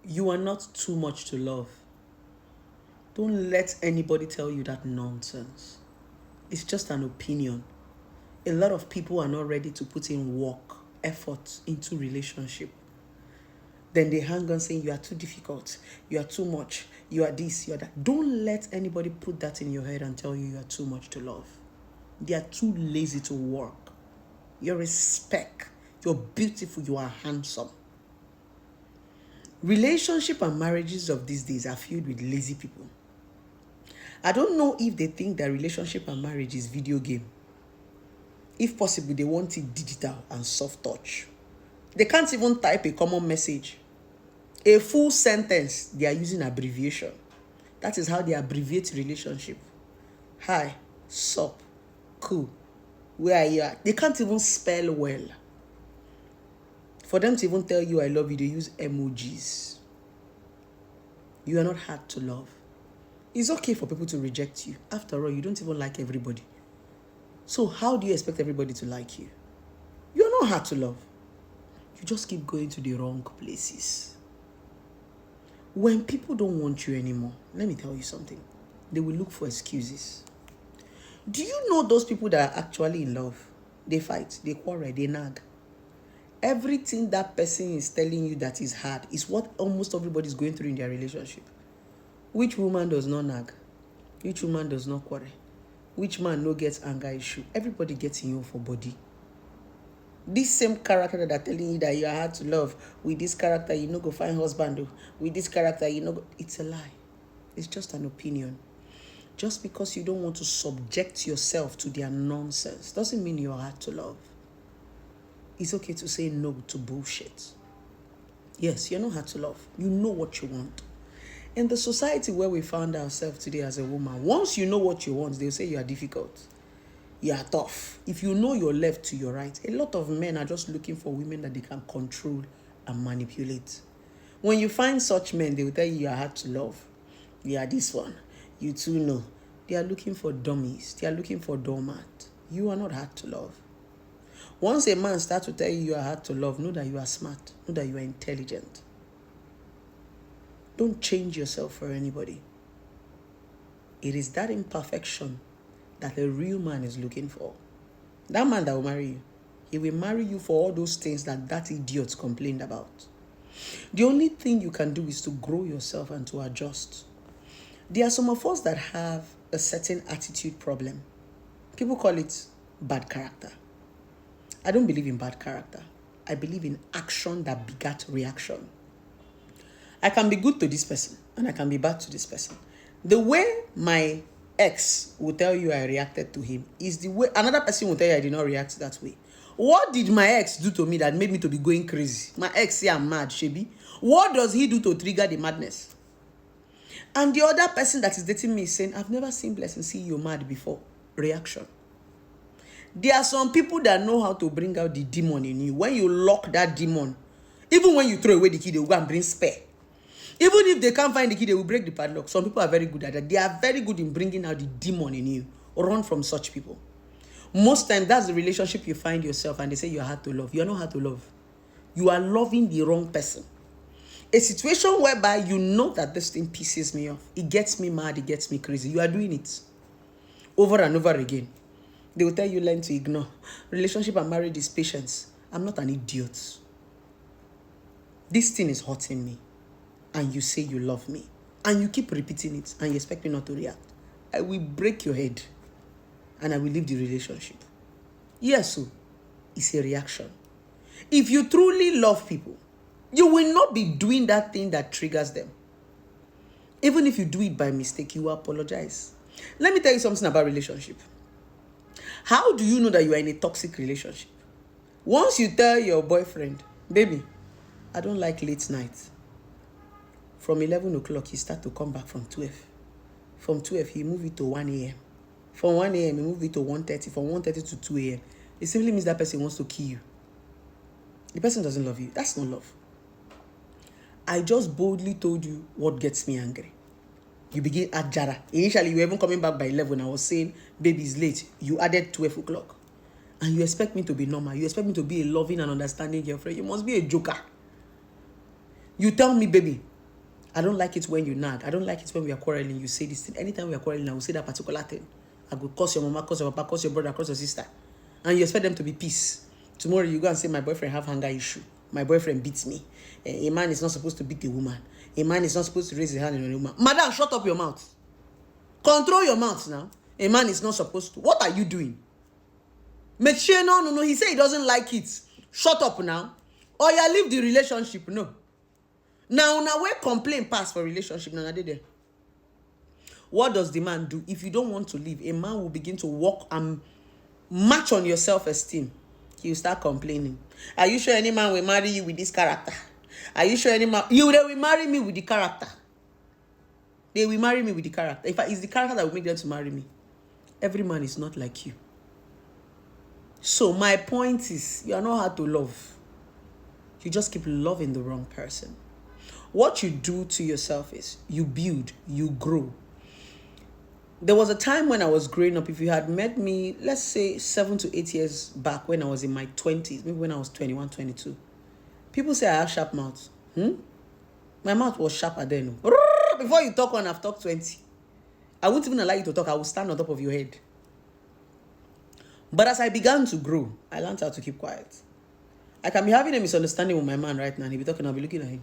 You are not too much to love. Don't let anybody tell you that nonsense. It's just an opinion. A lot of people are not ready to put in work, effort into relationship. Then they hang on saying you are too difficult, you are too much, you are this, you are that. Don't let anybody put that in your head and tell you are too much to love. They are too lazy to work. You're a speck. You're beautiful. You are handsome. Relationship and marriages of these days are filled with lazy people. I don't know if they think that relationship and marriage is video game. If possible, they want it digital and soft touch. They can't even type a common message. A full sentence, they are using abbreviation. That is how they abbreviate relationship. Hi, sup, cool, where are you at? They can't even spell well. For them to even tell you I love you, they use emojis. You are not hard to love. It's okay for people to reject you. After all, you don't even like everybody. So how do you expect everybody to like you? You're not hard to love. You just keep going to the wrong places. When people don't want you anymore, let me tell you something. They will look for excuses. Do you know those people that are actually in love? They fight, they quarrel, they nag. Everything that person is telling you that is hard is what almost everybody is going through in their relationship. Which woman does not nag? Which woman does not quarrel? Which man no gets anger issue? Everybody gets in you for body. This same character that are telling you that you are hard to love, with this character you no go find husband, with this character you no go, it's a lie. It's just an opinion. Just because you don't want to subject yourself to their nonsense doesn't mean you're hard to love. It's okay to say no to bullshit. Yes, you're not hard to love. You know what you want. In the society where we found ourselves today as a woman, once you know what you want, they'll say you are difficult. You are tough. If you know your left to your right, a lot of men are just looking for women that they can control and manipulate. When you find such men, they will tell you are hard to love. You are this one. You too know. They are looking for dummies. They are looking for doormat. You are not hard to love. Once a man starts to tell you are hard to love, know that you are smart. Know that you are intelligent. Don't change yourself for anybody. It is that imperfection that a real man is looking for. That man that will marry you, he will marry you for all those things that idiot complained about. The only thing you can do is to grow yourself and to adjust. There are some of us that have a certain attitude problem. People call it bad character. I don't believe in bad character. I believe in action that begat reaction. I can be good to this person and I can be bad to this person. The way my ex will tell you I reacted to him is the way another person will tell you I did not react that way. What did my ex do to me that made me to be going crazy? My ex say I'm mad, Shebi. What does he do to trigger the madness? And the other person that is dating me is saying, I've never seen Blessing see you mad before. Reaction. There are some people that know how to bring out the demon in you. When you lock that demon, even when you throw away the key, they will go and bring spare. Even if they can't find the key, they will break the padlock. Some people are very good at that. They are very good in bringing out the demon in you. Run from such people. Most times, that's the relationship you find yourself and they say you're hard to love. You're not hard to love. You are loving the wrong person. A situation whereby you know that this thing pisses me off. It gets me mad. It gets me crazy. You are doing it over and over again. They will tell you learn to ignore. Relationship and marriage is patience. I'm not an idiot. This thing is hurting me. And you say you love me. And you keep repeating it. And you expect me not to react. I will break your head. And I will leave the relationship. Yes, so it's a reaction. If you truly love people, you will not be doing that thing that triggers them. Even if you do it by mistake, you will apologize. Let me tell you something about relationship. How do you know that you are in a toxic relationship? Once you tell your boyfriend, baby, I don't like late nights. From 11 o'clock, he start to come back from 12. From 12, he move it to 1 a.m. From 1 a.m., he move it to 1:30. From 1:30 to 2 a.m. It simply means that person wants to kill you. The person doesn't love you. That's not love. I just boldly told you what gets me angry. You begin at Jara. Initially, you were even coming back by 11. I was saying, baby, it's late. You added 12 o'clock. And you expect me to be normal. You expect me to be a loving and understanding girlfriend. You must be a joker. You tell me, baby, I don't like it when you nag. I don't like it when we are quarreling. You say this thing. Anytime we are quarreling, I will say that particular thing. I go curse your mama, curse your papa, curse your brother, curse your sister. And you expect them to be peace. Tomorrow you go and say, my boyfriend have hunger issue. My boyfriend beats me. A man is not supposed to beat a woman. A man is not supposed to raise his hand on a woman. Madam, shut up your mouth. Control your mouth now. A man is not supposed to. What are you doing? Make sure, no. He said he doesn't like it. Shut up now. Or you leave the relationship. No. Now where complaint pass for relationship? Now they there. What does the man do? If you don't want to leave, a man will begin to walk and match on your self-esteem. He will start complaining. Are you sure any man will marry you with this character? Are you sure any man they will marry me with the character? They will marry me with the character. In fact, it's the character that will make them to marry me. Every man is not like you. So my point is, you are not hard to love. You just keep loving the wrong person. What you do to yourself is you build, you grow. There was a time when I was growing up. If you had met me, let's say 7 to 8 years back when I was in my 20s, maybe when I was 21, 22, people say I have sharp mouth. My mouth was sharper then. Before you talk one, I've talked 20. I wouldn't even allow you to talk. I will stand on top of your head. But as I began to grow, I learned how to keep quiet. I can be having a misunderstanding with my man right now, and he'll be talking, I'll be looking at him.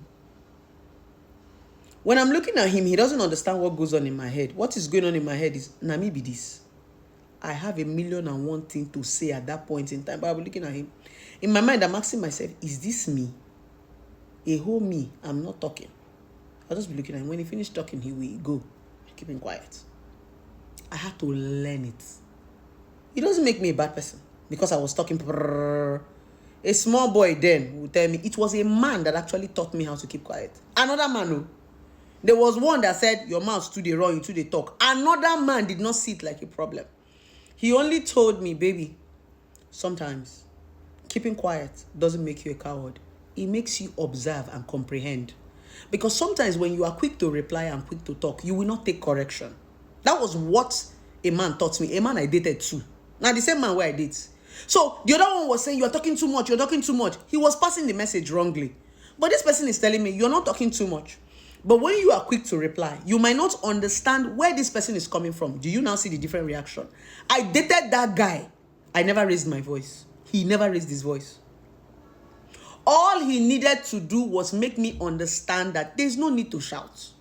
When I'm looking at him, he doesn't understand what goes on in my head. What is going on in my head is, Nami be this. I have 1,000,001 things to say at that point in time, but I'll be looking at him. In my mind, I'm asking myself, is this me? A whole me, I'm not talking. I'll just be looking at him. When he finished talking, he will go. Keep him quiet. I had to learn it. It doesn't make me a bad person because I was talking. A small boy then would tell me, it was a man that actually taught me how to keep quiet. Another man, no. There was one that said, your mouth too they run, you too they talk. Another man did not see it like a problem. He only told me, baby, sometimes keeping quiet doesn't make you a coward. It makes you observe and comprehend. Because sometimes when you are quick to reply and quick to talk, you will not take correction. That was what a man taught me. A man I dated too. Now the same man where I date. So the other one was saying, you're talking too much, you're talking too much. He was passing the message wrongly. But this person is telling me, you're not talking too much. But when you are quick to reply, you might not understand where this person is coming from. Do you now see the different reaction? I dated that guy. I never raised my voice. He never raised his voice. All he needed to do was make me understand that there's no need to shout.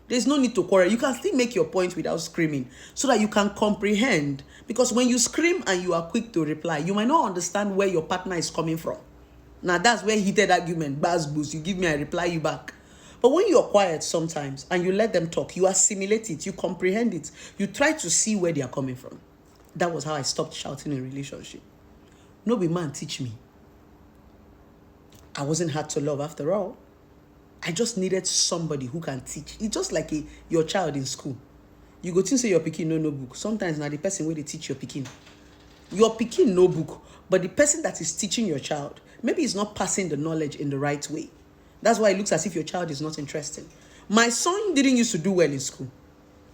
There's no need to quarrel. You can still make your point without screaming so that you can comprehend. Because when you scream and you are quick to reply, you might not understand where your partner is coming from. Now that's where heated argument, buzz boost, you give me, I reply you back. But when you're quiet sometimes and you let them talk, you assimilate it, you comprehend it, you try to see where they are coming from. That was how I stopped shouting in a relationship. No be man teach me. I wasn't hard to love after all. I just needed somebody who can teach. It's just like your child in school. You go to say your pikin no book. Sometimes now the person where they teach your pikin. Your pikin no book, but the person that is teaching your child, maybe is not passing the knowledge in the right way. That's why it looks as if your child is not interested. My son didn't used to do well in school.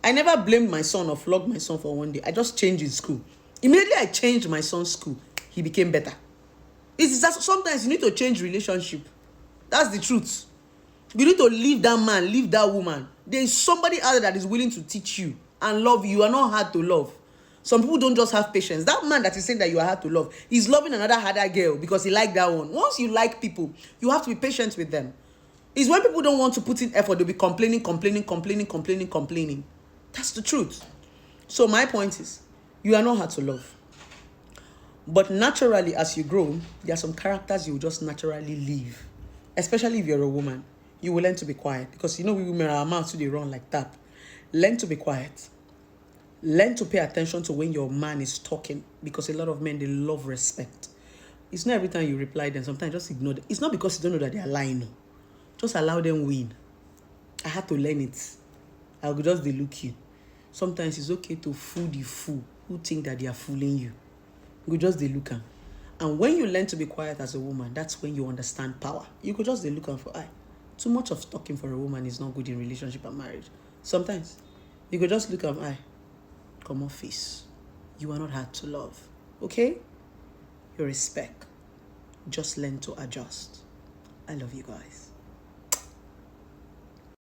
I never blamed my son or flogged my son for one day. I just changed in school. Immediately I changed my son's school, he became better. It's that sometimes you need to change relationship. That's the truth. You need to leave that man, leave that woman. There is somebody out there that is willing to teach you and love you. You are not hard to love. Some people don't just have patience. That man that is saying that you are hard to love is loving another harder girl because he liked that one. Once you like people, you have to be patient with them. It's when people don't want to put in effort, they'll be complaining. That's the truth. So my point is, you are not hard to love. But naturally, as you grow, there are some characters you will just naturally leave. Especially if you're a woman. You will learn to be quiet. Because you know we women, our mouths they run like that. Learn to be quiet. Learn to pay attention to when your man is talking. Because a lot of men, they love respect. It's not every time you reply them. Sometimes just ignore them. It's not because you don't know that they are lying. No. Just allow them win. I had to learn it. I will just look you. Sometimes it's okay to fool the fool who think that they are fooling you. You just look them. And when you learn to be quiet as a woman, that's when you understand power. You could just look them for eye. Too much of talking for a woman is not good in relationship and marriage. Sometimes you could just look at eye. Come on, face. You are not hard to love. Okay? You respect. Just learn to adjust. I love you guys.